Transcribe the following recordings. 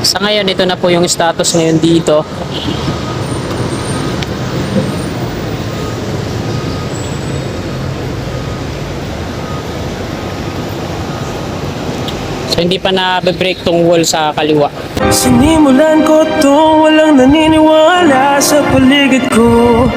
Sa ngayon, ito na po yung status ngayon dito. So hindi pa na-break tong wall sa kaliwa. Sinimulan ko to, walang naniniwala sa paligid ko.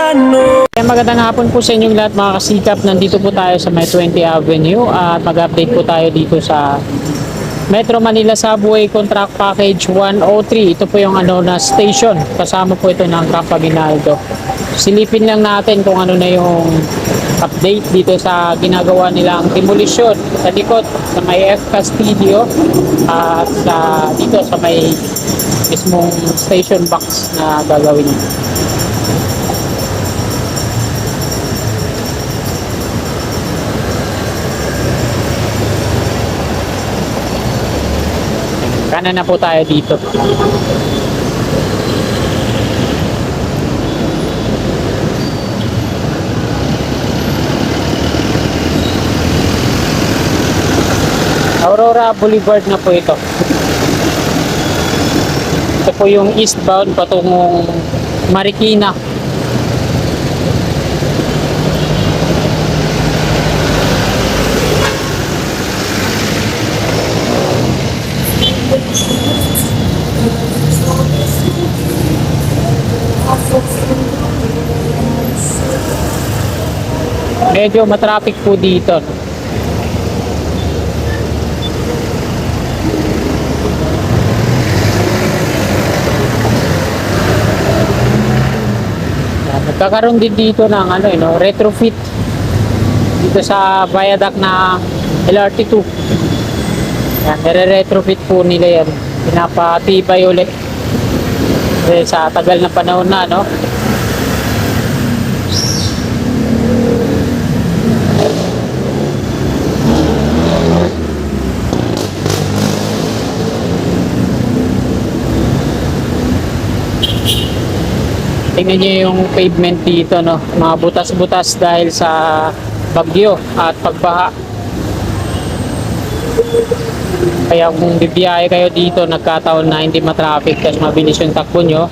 Ano? Magandang hapon po sa inyong lahat mga kasikap. Nandito po tayo sa may 20 Avenue at mag-update po tayo dito sa Metro Manila Subway Contract Package 103. Ito po yung na station. Kasama po ito ng Camp Aguinaldo. Silipin lang natin kung ano na yung update dito sa ginagawa nilang demolition sa likod sa may F Castillo at dito sa may mismong station box na gagawin. Kanan na po tayo dito. Aurora Boulevard na po ito. Ito po yung eastbound patungong Marikina. Medyo matraffic po dito. Nagkakaroon din dito ng retrofit dito sa viaduct na LRT2. Yan, nire-retrofit po nila yan. Pinapatibay ulit. Kasi sa tagal na panahon na, no? Tingnan nyo yung pavement dito, no? Mga butas-butas dahil sa bagyo at pagbaha. Kaya kung bibiyahe kayo dito, nagkataon na hindi matraffic kasi mabilis yung takbo nyo,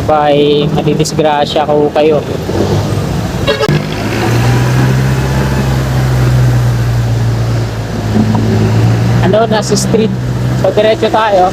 abay madidisgrasya ko kayo. Nasa street. So diretso tayo.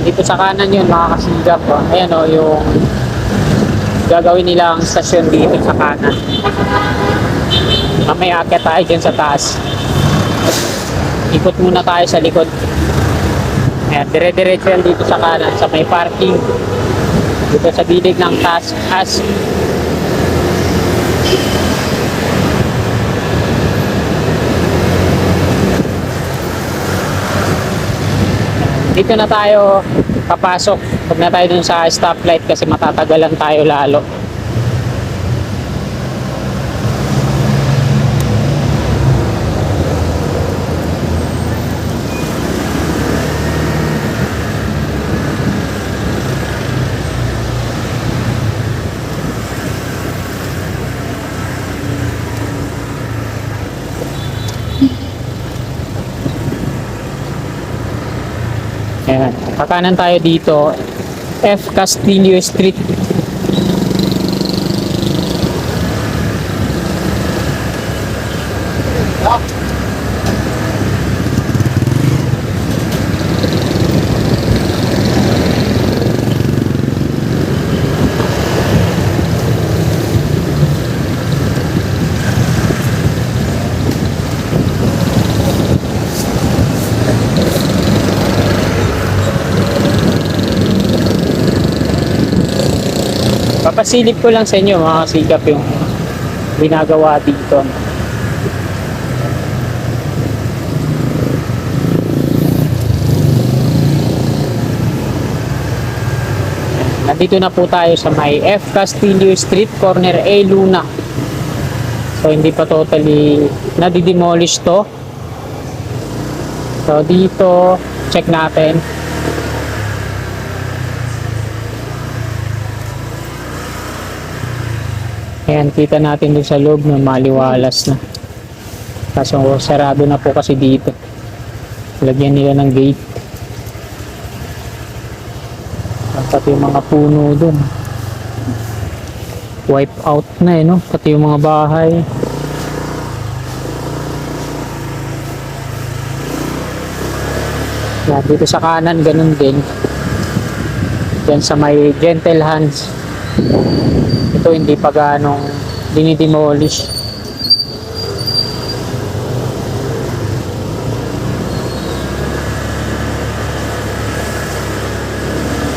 Dito sa kanan yun mga kasigap. Ayan yung gagawin nilang stasyon dito sa kanan. Mamaya akit tayo dyan sa taas. Ikot muna tayo sa likod. Ayan, dire-diretso yan dito sa kanan sa may parking. Dito sa bilig ng taas. Dito na tayo papasok. Huwag na tayo dun sa stoplight kasi matatagalan tayo lalo. Ayan, kakanan tayo dito, F Castillo Street. Papasilip ko lang sa inyo mga kasigap yung ginagawa dito. Nandito na po tayo sa may F Castillo Street, corner A Luna. So hindi pa totally nadidemolish to. So dito check natin. Ayan, kita natin dun sa loob na maliwalas na. Kaso sarado na po kasi dito. Lagyan nila ng gate. Pati yung mga puno dun. Wipe out na no? Pati yung mga bahay. Yan, dito sa kanan, ganun din. Yan sa may Gentle Hands. Ito hindi pa ganong dinidemolish.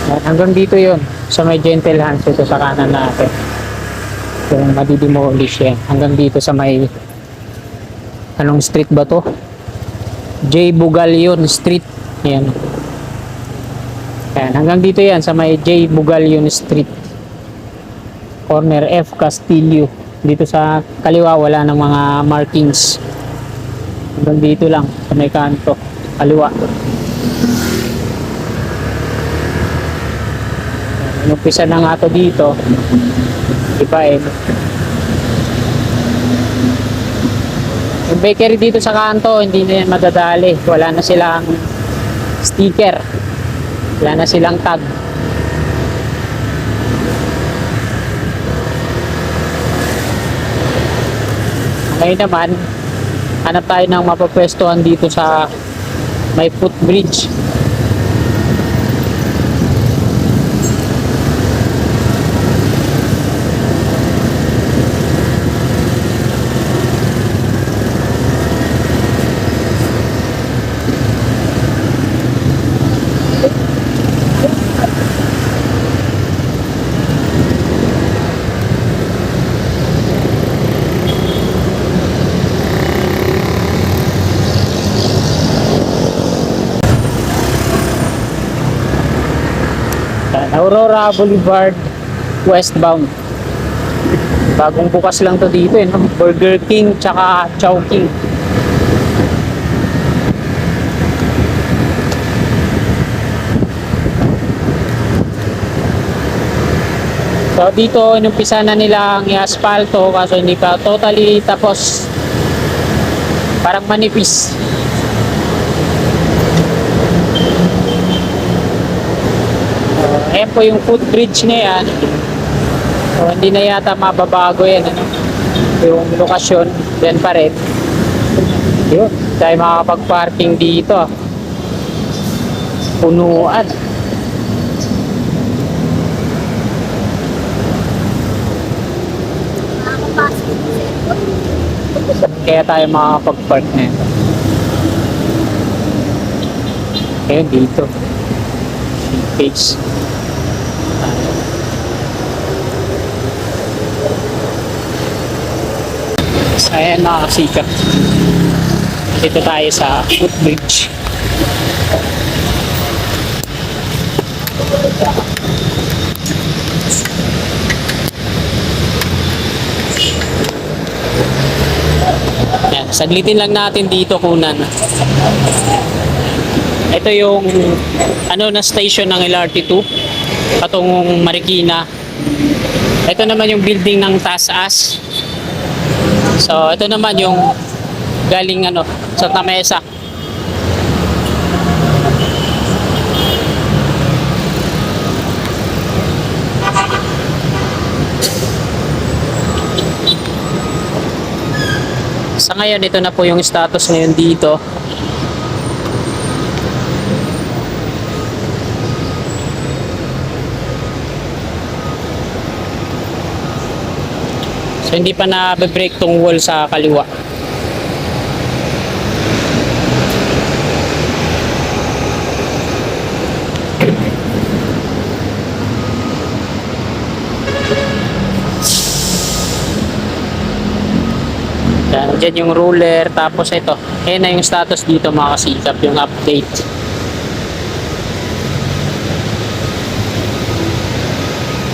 Yan, hanggang dito yon sa may Gentle Hands, ito sa kanan natin. Kung madidemolish yan. Hanggang dito sa may anong street ba to? J. Bugalyon Street. Yan. Yan. Hanggang dito yan sa may J. Bugalyon Street. Corner F. Castillo. Dito sa kaliwa wala ng mga markings. Hanggang dito lang sa may kanto. Kaliwa. Inumpisa na nga to dito. Iba eh. Yung bakery dito sa kanto, hindi na yan madadali. Wala na silang sticker. Wala na silang tag. Ngayon naman, hanap tayo ng mapapwestuhan dito sa may footbridge. Aurora Boulevard westbound. Bagong bukas lang to dito no? Burger King tsaka Chowking. So dito inumpisa na nilang i-asphalto kaso hindi pa totally tapos, parang manipis. Ayan po yung footbridge na yan. So, hindi na yata mababago yan. Ano? Yung lokasyon, yan pa rin. Yun, tayo makakapag-parking dito. Punuan. Kaya tayo makakapag-park na ito. Ayun dito. Page. Ayan mga kasikap. Dito tayo sa footbridge. Ayan, saglitin lang natin dito kunan. Ito yung ano na station ng LRT2 patungong Marikina. Ito naman yung building ng TASAS. So ito naman yung galing ano sa Tamesa. Sa ngayon ito na po yung status ngayon dito. So hindi pa na-break tong wall sa kaliwa. Yan, dyan yung ruler, tapos ito. Ayan na yung status dito mga kasikap, yung update.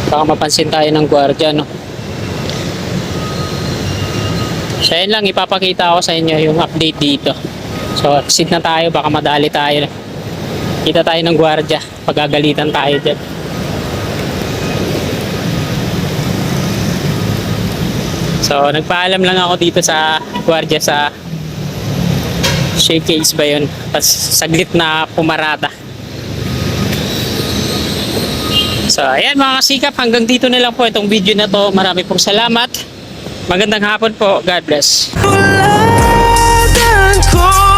Baka mapansin tayo ng gwardiya, no? So yun lang, ipapakita ko sa inyo yung update dito. So exit na tayo, baka madali tayo. Kita tayo ng gwardiya, pagagalitan tayo dyan. So nagpaalam lang ako dito sa gwardiya sa showcase ba yun. Tapos saglit na pumarada. So, ayan mga kasikap, hanggang dito na lang po itong video na to. Marami pong salamat. Magandang hapon po. God bless. Tulad ko